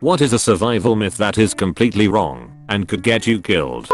What is a survival myth that is completely wrong and could get you killed?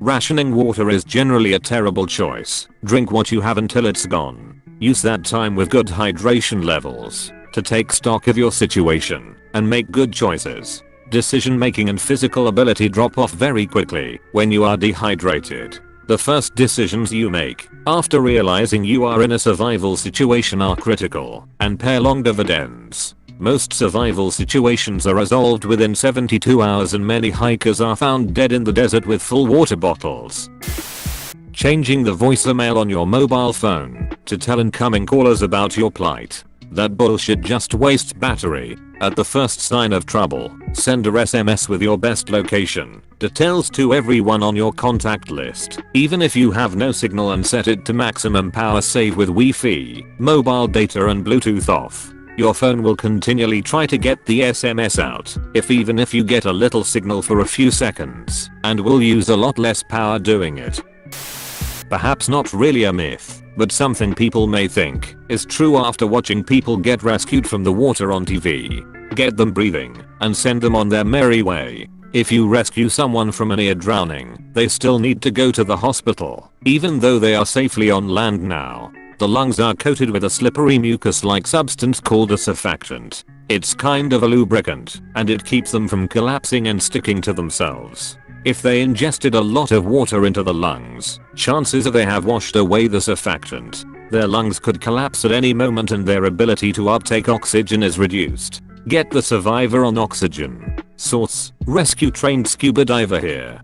Rationing water is generally a terrible choice. Drink what you have until it's gone. Use that time with good hydration levels to take stock of your situation and make good choices. Decision making and physical ability drop off very quickly when you are dehydrated. The first decisions you make after realizing you are in a survival situation are critical and pay long dividends. Most survival situations are resolved within 72 hours and many hikers are found dead in the desert with full water bottles. Changing the voicemail on your mobile phone to tell incoming callers about your plight. That bullshit just wastes battery. At the first sign of trouble, send a SMS with your best location details to everyone on your contact list. Even if you have no signal, and set it to maximum power save with Wi-Fi, mobile data and Bluetooth off. Your phone will continually try to get the SMS out, even if you get a little signal for a few seconds, and will use a lot less power doing it. Perhaps not really a myth, but something people may think is true after watching people get rescued from the water on TV. Get them breathing and send them on their merry way. If you rescue someone from a near drowning, they still need to go to the hospital, even though they are safely on land now. The lungs are coated with a slippery mucus-like substance called a surfactant. It's kind of a lubricant, and it keeps them from collapsing and sticking to themselves. If they ingested a lot of water into the lungs, chances are they have washed away the surfactant. Their lungs could collapse at any moment and their ability to uptake oxygen is reduced. Get the survivor on oxygen. Source: rescue trained scuba diver here.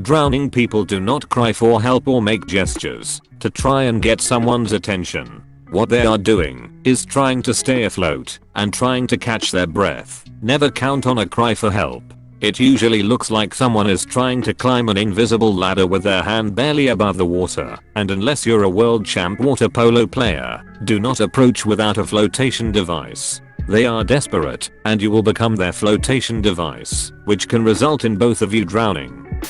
Drowning people do not cry for help or make gestures to try and get someone's attention. What they are doing is trying to stay afloat and trying to catch their breath. Never count on a cry for help. It usually looks like someone is trying to climb an invisible ladder with their hand barely above the water, and unless you're a world champ water polo player, do not approach without a flotation device. They are desperate, and you will become their flotation device, which can result in both of you drowning.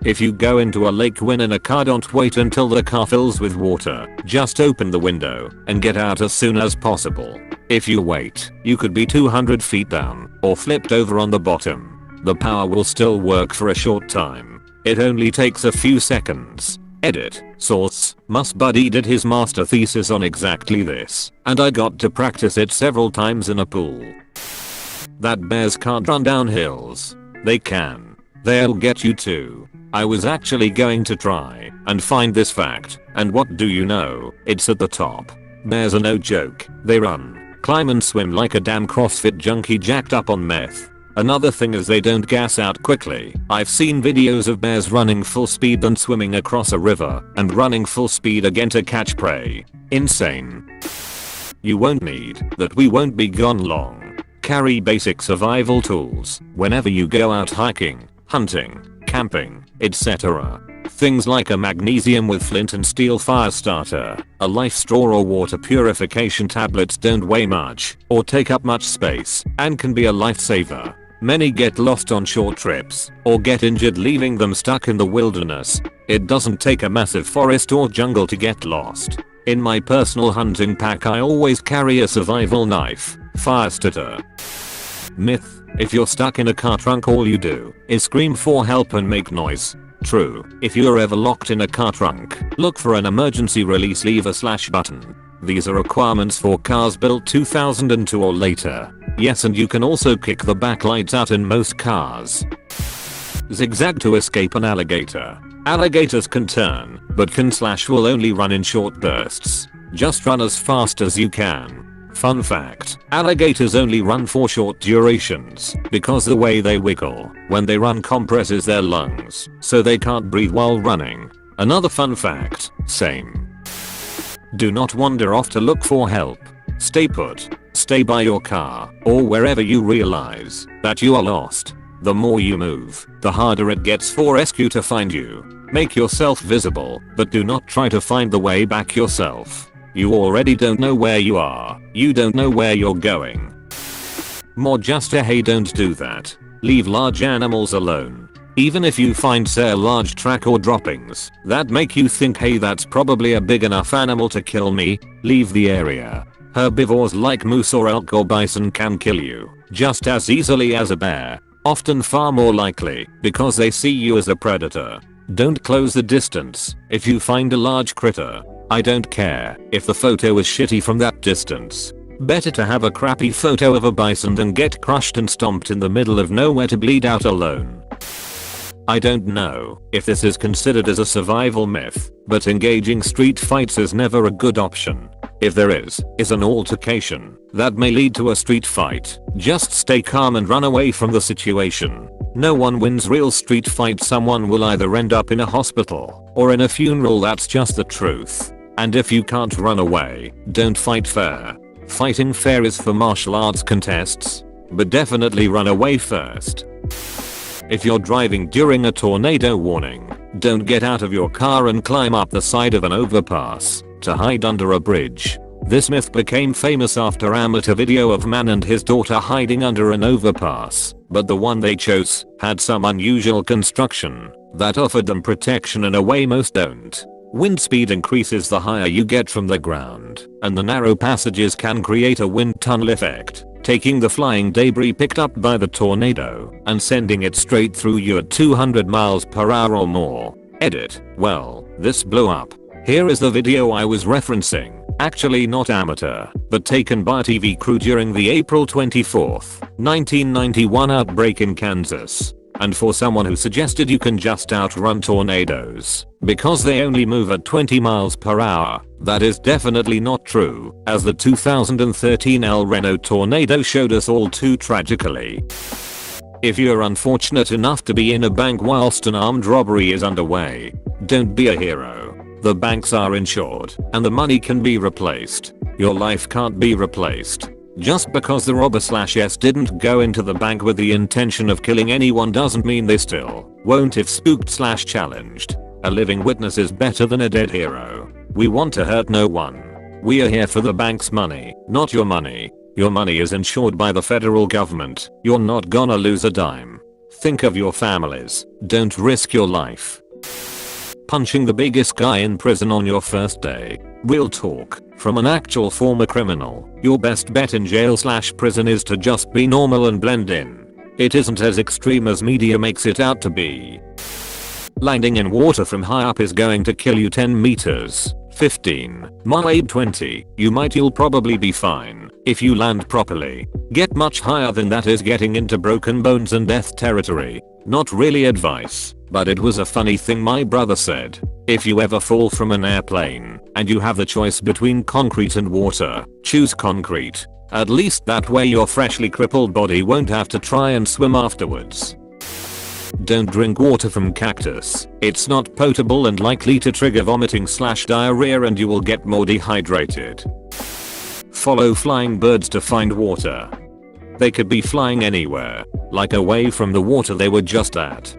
If you go into a lake when in a car, don't wait until the car fills with water. Just open the window and get out as soon as possible. If you wait, you could be 200 feet down or flipped over on the bottom. The power will still work for a short time. It only takes a few seconds. Edit. Source: Mus Buddy did his master thesis on exactly this, and I got to practice it several times in a pool. That bears can't run down hills. They can. They'll get you too. I was actually going to try and find this fact, and what do you know? It's at the top. Bears are no joke. They run, climb and swim like a damn CrossFit junkie jacked up on meth. Another thing is they don't gas out quickly. I've seen videos of bears running full speed then swimming across a river and running full speed again to catch prey. Insane. You won't need that. We won't be gone long. Carry basic survival tools whenever you go out hiking, hunting, camping, etc. Things like a magnesium with flint and steel fire starter, a life straw or water purification tablets don't weigh much or take up much space and can be a lifesaver. Many get lost on short trips or get injured leaving them stuck in the wilderness. It doesn't take a massive forest or jungle to get lost. In my personal hunting pack I always carry a survival knife, fire starter. Myth: if you're stuck in a car trunk all you do is scream for help and make noise. True. If you're ever locked in a car trunk, look for an emergency release lever/button. These are requirements for cars built 2002 or later. Yes, and you can also kick the backlights out in most cars. Zigzag to escape an alligator. Alligators can turn, but can/will only run in short bursts. Just run as fast as you can. Fun fact: alligators only run for short durations because the way they wiggle when they run compresses their lungs, so they can't breathe while running. Another fun fact: same. Do not wander off to look for help. Stay put. Stay by your car or wherever you realize that you are lost. The more you move, the harder it gets for rescue to find you. Make yourself visible, but do not try to find the way back yourself. You already don't know where you are. You don't know where you're going. More just a hey, don't do that. Leave large animals alone. Even if you find say a large track or droppings that make you think hey, that's probably a big enough animal to kill me, leave the area. Herbivores like moose or elk or bison can kill you. just as easily as a bear. Often far more likely because they see you as a predator. Don't close the distance if you find a large critter. I don't care if the photo is shitty from that distance. Better to have a crappy photo of a bison than get crushed and stomped in the middle of nowhere to bleed out alone. I don't know if this is considered as a survival myth, but engaging street fights is never a good option. If there is an altercation that may lead to a street fight, just stay calm and run away from the situation. No one wins real street fights. Someone will either end up in a hospital or in a funeral. That's just the truth. And if you can't run away, don't fight fair. Fighting fair is for martial arts contests, but definitely run away first. If you're driving during a tornado warning, don't get out of your car and climb up the side of an overpass to hide under a bridge. This myth became famous after amateur video of man and his daughter hiding under an overpass, but the one they chose had some unusual construction that offered them protection in a way most don't. Wind speed increases the higher you get from the ground, and the narrow passages can create a wind tunnel effect, taking the flying debris picked up by the tornado and sending it straight through you at 200 miles per hour or more. Edit. Well, this blew up. Here is the video I was referencing. Actually not amateur, but taken by a TV crew during the April 24th, 1991 outbreak in Kansas. And for someone who suggested you can just outrun tornadoes because they only move at 20 miles per hour, that is definitely not true, as the 2013 El Reno tornado showed us all too tragically. If you're unfortunate enough to be in a bank whilst an armed robbery is underway, don't be a hero. The banks are insured and the money can be replaced. Your life can't be replaced. Just because the robber/s didn't go into the bank with the intention of killing anyone doesn't mean they still won't if spooked/challenged. A living witness is better than a dead hero. We want to hurt no one. We are here for the bank's money, not your money. Your money is insured by the federal government. You're not gonna lose a dime. Think of your families. Don't risk your life. Punching the biggest guy in prison on your first day. Real talk. From an actual former criminal, your best bet in jail/prison is to just be normal and blend in. It isn't as extreme as media makes it out to be. Landing in water from high up is going to kill you 10 meters. 15. Maybe 20. You'll probably be fine if you land properly. Get much higher than that is getting into broken bones and death territory. Not really advice, but it was a funny thing my brother said. If you ever fall from an airplane and you have the choice between concrete and water, choose concrete. At least that way your freshly crippled body won't have to try and swim afterwards. Don't drink water from cactus. It's not potable and likely to trigger vomiting/diarrhea and you will get more dehydrated. Follow flying birds to find water. They could be flying anywhere, like away from the water they were just at.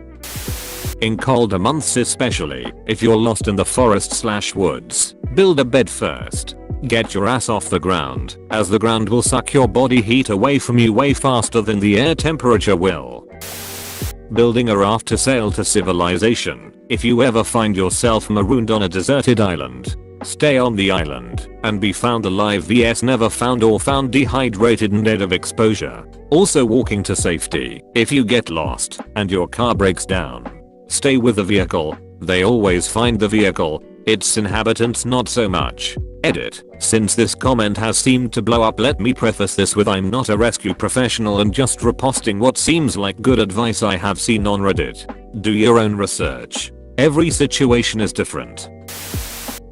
In colder months especially, if you're lost in the forest/woods, build a bed first. Get your ass off the ground, as the ground will suck your body heat away from you way faster than the air temperature will. Building a raft to sail to civilization. If you ever find yourself marooned on a deserted island, stay on the island and be found alive vs never found or found dehydrated and dead of exposure. Also walking to safety. If you get lost and your car breaks down, stay with the vehicle. They always find the vehicle. Its inhabitants not so much. Edit. Since this comment has seemed to blow up, let me preface this with I'm not a rescue professional and just reposting what seems like good advice I have seen on Reddit. Do your own research. Every situation is different.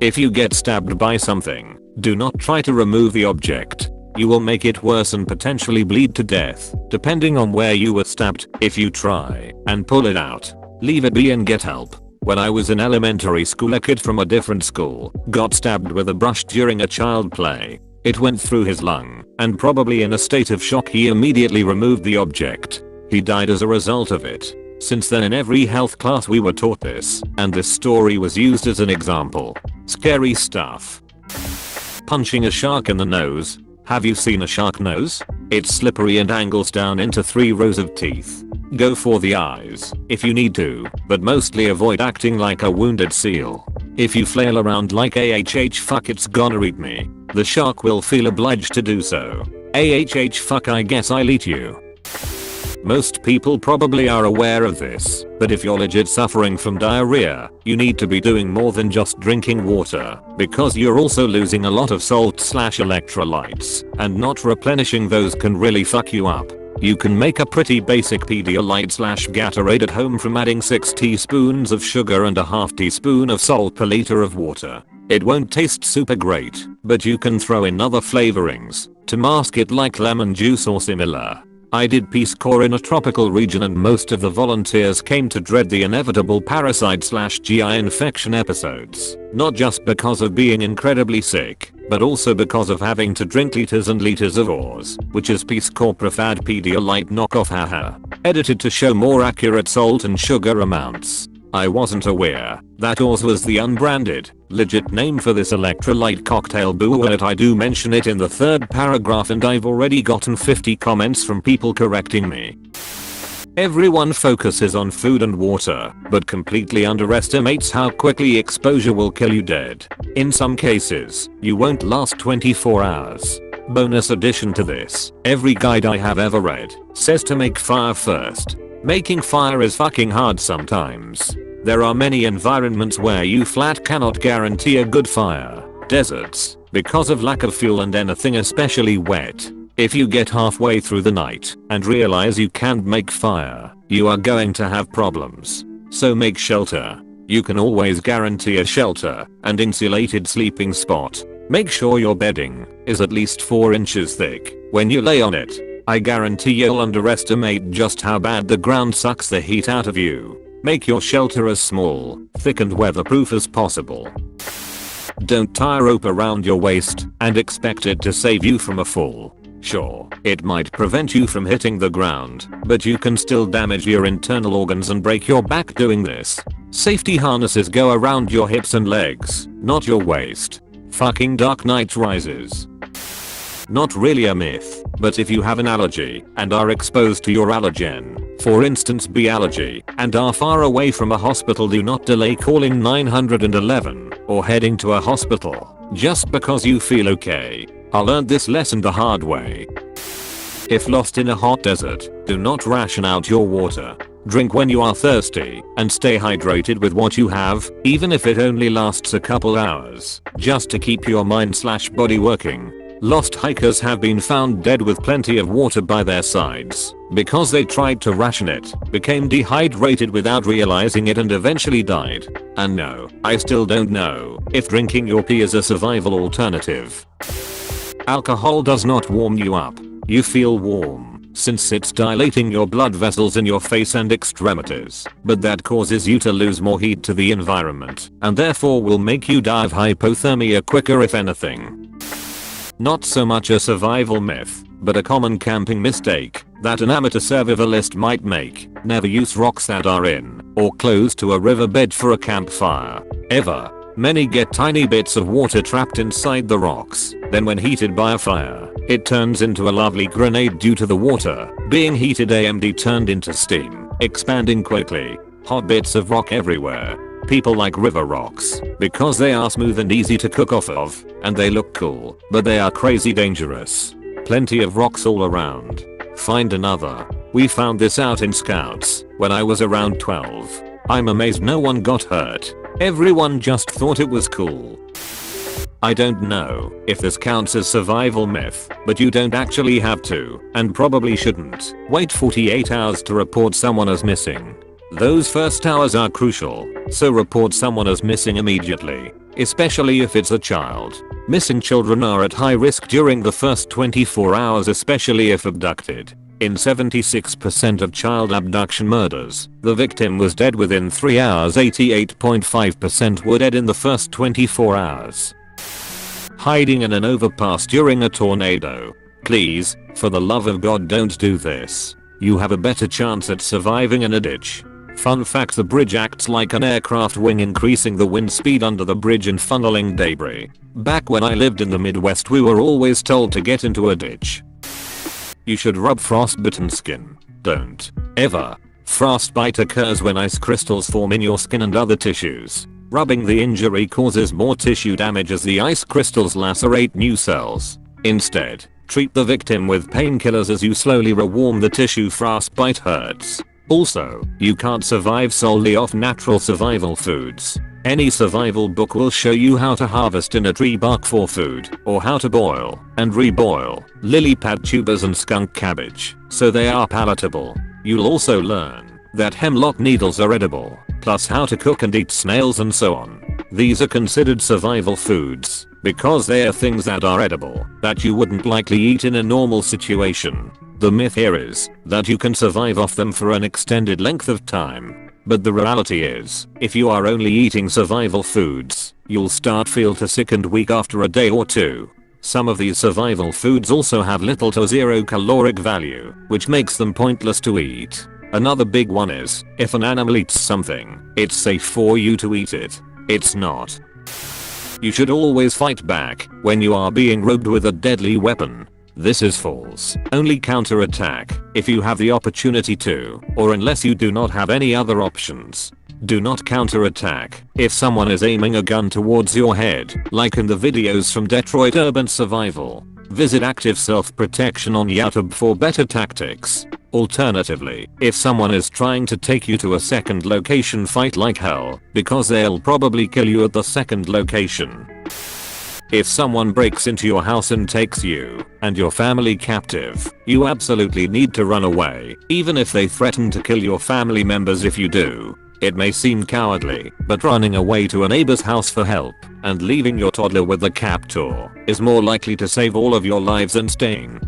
If you get stabbed by something, do not try to remove the object. You will make it worse and potentially bleed to death, depending on where you were stabbed. If you try and pull it out, leave it be and get help. When I was in elementary school, a kid from a different school got stabbed with a brush during a child play. It went through his lung, and probably in a state of shock he immediately removed the object. He died as a result of it. Since then in every health class we were taught this, and this story was used as an example. Scary stuff. Punching a shark in the nose. Have you seen a shark nose? It's slippery and angles down into 3 rows of teeth. Go for the eyes if you need to, but mostly avoid acting like a wounded seal. If you flail around like fuck it's gonna eat me, the shark will feel obliged to do so. Fuck, I guess I'll eat you. Most people probably are aware of this, but if you're legit suffering from diarrhea, you need to be doing more than just drinking water, because you're also losing a lot of salt/electrolytes, and not replenishing those can really fuck you up. You can make a pretty basic Pedialyte/Gatorade at home from adding 6 teaspoons of sugar and a half teaspoon of salt per liter of water. It won't taste super great, but you can throw in other flavorings to mask it, like lemon juice or similar. I did Peace Corps in a tropical region, and most of the volunteers came to dread the inevitable parasite/GI infection episodes, not just because of being incredibly sick, but also because of having to drink liters and liters of Oars, which is Peace Corps preferred Pedialyte knockoff, haha. Edited to show more accurate salt and sugar amounts. I wasn't aware that Oars was the unbranded, legit name for this electrolyte cocktail, but I do mention it in the 3rd paragraph, and I've already gotten 50 comments from people correcting me. Everyone focuses on food and water, but completely underestimates how quickly exposure will kill you dead. In some cases, you won't last 24 hours. Bonus addition to this, every guide I have ever read says to make fire first. Making fire is fucking hard sometimes. There are many environments where you flat cannot guarantee a good fire. Deserts, because of lack of fuel, and anything especially wet. If you get halfway through the night and realize you can't make fire, you are going to have problems. So make shelter. You can always guarantee a shelter and insulated sleeping spot. Make sure your bedding is at least 4 inches thick when you lay on it. I guarantee you'll underestimate just how bad the ground sucks the heat out of you. Make your shelter as small, thick and weatherproof as possible. Don't tie a rope around your waist and expect it to save you from a fall. Sure, it might prevent you from hitting the ground, but you can still damage your internal organs and break your back doing this. Safety harnesses go around your hips and legs, not your waist. Fucking Dark Knight Rises. Not really a myth, but if you have an allergy and are exposed to your allergen, for instance bee allergy, and are far away from a hospital, do not delay calling 911 or heading to a hospital just because you feel okay. I learned this lesson the hard way. If lost in a hot desert, do not ration out your water. Drink when you are thirsty and stay hydrated with what you have, even if it only lasts a couple hours, just to keep your mind/body working. Lost hikers have been found dead with plenty of water by their sides because they tried to ration it, became dehydrated without realizing it, and eventually died. And no, I still don't know if drinking your pee is a survival alternative. Alcohol does not warm you up. You feel warm since it's dilating your blood vessels in your face and extremities, but that causes you to lose more heat to the environment and therefore will make you die of hypothermia quicker, if anything. Not so much a survival myth, but a common camping mistake that an amateur survivalist might make. Never use rocks that are in or close to a riverbed for a campfire. Ever. Many get tiny bits of water trapped inside the rocks. Then when heated by a fire, it turns into a lovely grenade due to the water being heated and turned into steam, expanding quickly. Hot bits of rock everywhere. People like river rocks because they are smooth and easy to cook off of, and they look cool, but they are crazy dangerous. Plenty of rocks all around. Find another. We found this out in Scouts when I was around 12. I'm amazed no one got hurt. Everyone just thought it was cool. I don't know if this counts as survival myth, but you don't actually have to, and probably shouldn't, wait 48 hours to report someone as missing. Those first hours are crucial, so report someone as missing immediately, especially if it's a child. Missing children are at high risk during the first 24 hours, especially if abducted. In 76% of child abduction murders, the victim was dead within 3 hours. 88.5% were dead in the first 24 hours. Hiding in an overpass during a tornado. Please, for the love of God, don't do this. You have a better chance at surviving in a ditch. Fun fact: the bridge acts like an aircraft wing, increasing the wind speed under the bridge and funneling debris. Back when I lived in the Midwest, we were always told to get into a ditch. You should rub frostbitten skin. Don't. Ever. Frostbite occurs when ice crystals form in your skin and other tissues. Rubbing the injury causes more tissue damage as the ice crystals lacerate new cells. Instead, Treat the victim with painkillers as you slowly rewarm the tissue. Frostbite hurts. Also, you can't survive solely off natural survival foods. Any survival book will show you how to harvest in a tree bark for food, or how to boil and reboil lily pad tubers and skunk cabbage so they are palatable. You'll also learn that hemlock needles are edible, plus how to cook and eat snails and so on. These are considered survival foods because they are things that are edible that you wouldn't likely eat in a normal situation. The myth here is that you can survive off them for an extended length of time. But the reality is, if you are only eating survival foods, you'll start feel sick and weak after a day or two. Some of these survival foods also have little to zero caloric value, which makes them pointless to eat. Another big one is, if an animal eats something, it's safe for you to eat it. It's not. You should always fight back when you are being robbed with a deadly weapon. This is false. Only counterattack if you have the opportunity to, or unless you do not have any other options. Do not counterattack if someone is aiming a gun towards your head, like in the videos from Detroit Urban Survival. Visit Active Self-Protection on YouTube for better tactics. Alternatively, if someone is trying to take you to a second location, fight like hell, because they'll probably kill you at the second location. If someone breaks into your house and takes you and your family captive, you absolutely need to run away, even if they threaten to kill your family members. If you do, it may seem cowardly, but running away to a neighbor's house for help and leaving your toddler with the captor is more likely to save all of your lives than staying.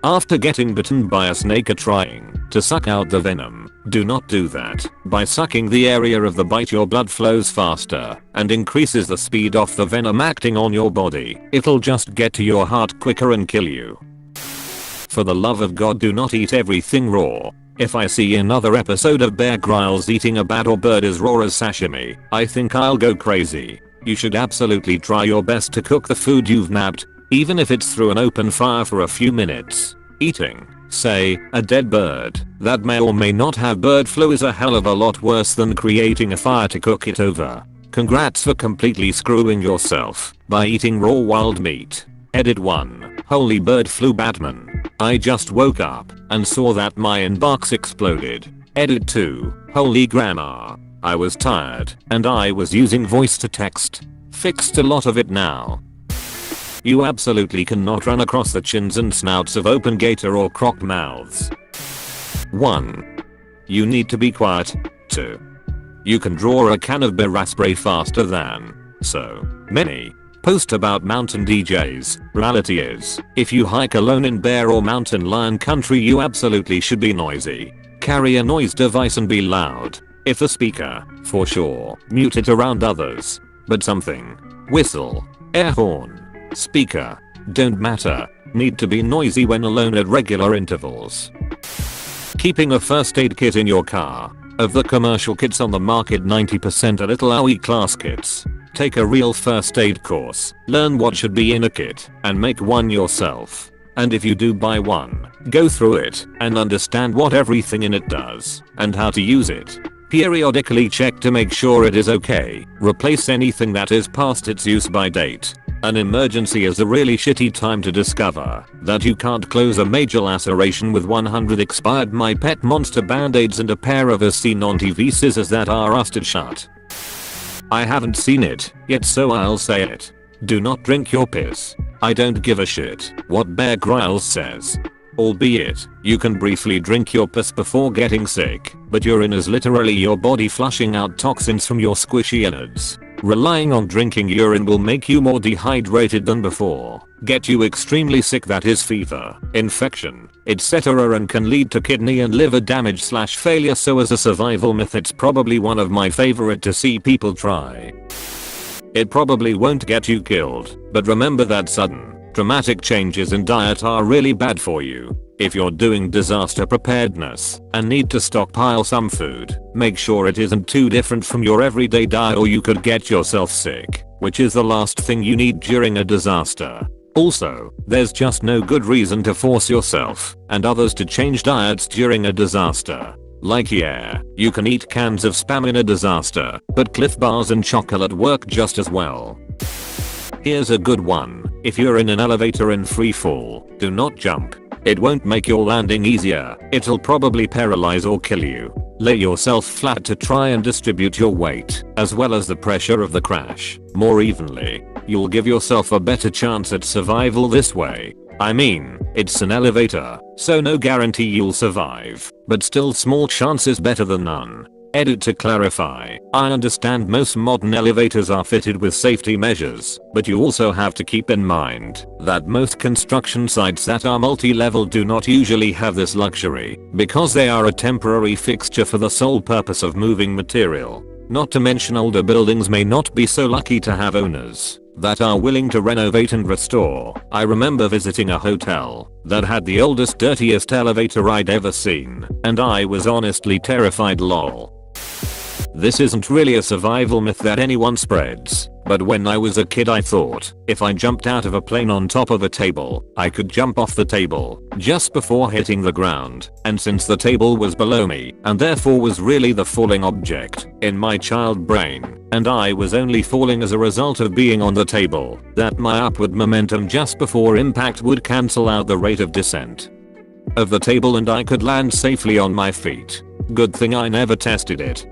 After getting bitten by a snake or trying to suck out the venom, do not do that. By sucking the area of the bite, your blood flows faster and increases the speed of the venom acting on your body. It'll just get to your heart quicker and kill you. For the love of God, do not eat everything raw. If I see another episode of Bear Grylls eating a bat or bird as raw as sashimi, I think I'll go crazy. You should absolutely try your best to cook the food you've nabbed, even if it's through an open fire for a few minutes. Eating, say, a dead bird that may or may not have bird flu is a hell of a lot worse than creating a fire to cook it over. Congrats for completely screwing yourself by eating raw wild meat. Edit 1. Holy bird flu Batman. I just woke up and saw that my inbox exploded. Edit 2. Holy grammar. I was tired and I was using voice to text. Fixed a lot of it now. You absolutely cannot run across the chins and snouts of open gator or croc mouths. 1. You need to be quiet. 2. You can draw a can of bear spray faster than so many post about mountain DJs. Reality is, if you hike alone in bear or mountain lion country, you absolutely should be noisy. Carry a noise device and be loud. If a speaker, for sure, mute it around others. But something, whistle, air horn, speaker, don't matter, need to be noisy when alone at regular intervals. Keeping a first aid kit in your car. Of the commercial kits on the market, 90% are little OE class kits. Take a real first aid course, learn what should be in a kit, and make one yourself. And if you do buy one, go through it and understand what everything in it does and how to use it. Periodically check to make sure it is okay. Replace anything that is past its use by date. An emergency is a really shitty time to discover that you can't close a major laceration with 100 expired My Pet Monster band-aids and a pair of as seen on TV scissors that are rusted shut. I haven't seen it yet, so I'll say it. Do not drink your piss. I don't give a shit what Bear Grylls says. Albeit, you can briefly drink your piss before getting sick, but urine is literally your body flushing out toxins from your squishy innards. Relying on drinking urine will make you more dehydrated than before, get you extremely sick, that is fever, infection, etc., and can lead to kidney and liver damage / failure. So as a survival myth, it's probably one of my favorite to see people try. It probably won't get you killed, but remember that sudden, dramatic changes in diet are really bad for you. If you're doing disaster preparedness and need to stockpile some food, make sure it isn't too different from your everyday diet or you could get yourself sick, which is the last thing you need during a disaster. Also, there's just no good reason to force yourself and others to change diets during a disaster. Like, yeah, you can eat cans of Spam in a disaster, but Cliff Bars and chocolate work just as well. Here's a good one. If you're in an elevator in free fall, do not jump. It won't make your landing easier, it'll probably paralyze or kill you. Lay yourself flat to try and distribute your weight, as well as the pressure of the crash, more evenly. You'll give yourself a better chance at survival this way. I mean, it's an elevator, so no guarantee you'll survive, but still small chance is better than none. Edit to clarify, I understand most modern elevators are fitted with safety measures, but you also have to keep in mind that most construction sites that are multi-level do not usually have this luxury, because they are a temporary fixture for the sole purpose of moving material. Not to mention older buildings may not be so lucky to have owners that are willing to renovate and restore. I remember visiting a hotel that had the oldest, dirtiest elevator I'd ever seen, and I was honestly terrified. Lol. This isn't really a survival myth that anyone spreads, but when I was a kid I thought, if I jumped out of a plane on top of a table, I could jump off the table just before hitting the ground, and since the table was below me, and therefore was really the falling object, in my child brain, and I was only falling as a result of being on the table, that my upward momentum just before impact would cancel out the rate of descent of the table and I could land safely on my feet. Good thing I never tested it.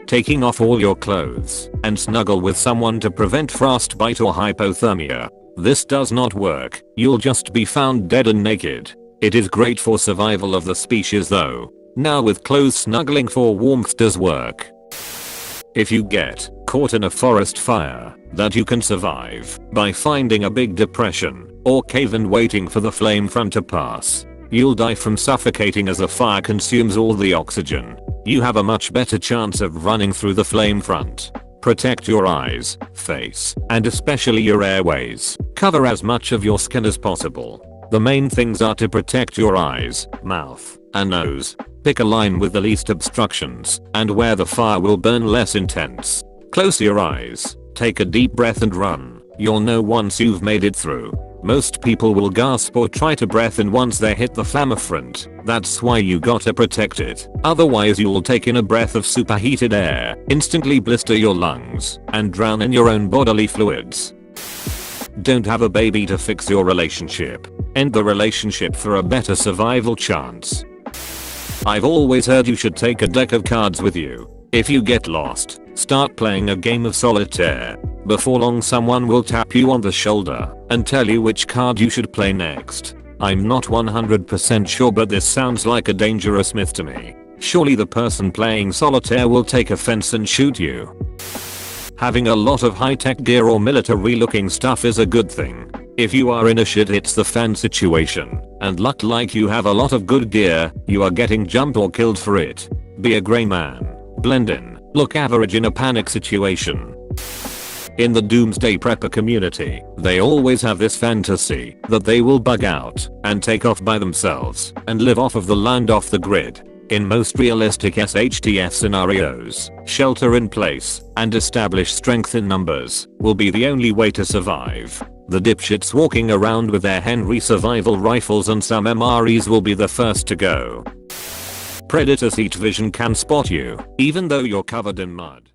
Taking off all your clothes and snuggle with someone to prevent frostbite or hypothermia. This does not work, you'll just be found dead and naked. It is great for survival of the species though. Now with clothes, snuggling for warmth does work. If you get caught in a forest fire, that you can survive by finding a big depression or cave and waiting for the flame front to pass. You'll die from suffocating as the fire consumes all the oxygen. You have a much better chance of running through the flame front. Protect your eyes, face, and especially your airways. Cover as much of your skin as possible. The main things are to protect your eyes, mouth, and nose. Pick a line with the least obstructions and where the fire will burn less intense. Close your eyes, take a deep breath and run. You'll know once you've made it through. Most people will gasp or try to breathe in once they hit the flame front. That's why you gotta protect it. Otherwise you'll take in a breath of superheated air, instantly blister your lungs, and drown in your own bodily fluids. Don't have a baby to fix your relationship. End the relationship for a better survival chance. I've always heard you should take a deck of cards with you. If you get lost, start playing a game of solitaire. Before long someone will tap you on the shoulder and tell you which card you should play next. I'm not 100% sure, but this sounds like a dangerous myth to me. Surely the person playing solitaire will take offense and shoot you. Having a lot of high-tech gear or military looking stuff is a good thing. If you are in a shit it's the fan situation, and luck like you have a lot of good gear, you are getting jumped or killed for it. Be a grey man. Blend in. Look average in a panic situation. In the doomsday prepper community, they always have this fantasy that they will bug out and take off by themselves and live off of the land off the grid. In most realistic SHTF scenarios, shelter in place and establish strength in numbers will be the only way to survive. The dipshits walking around with their Henry survival rifles and some MREs will be the first to go. Predator's heat vision can spot you, even though you're covered in mud.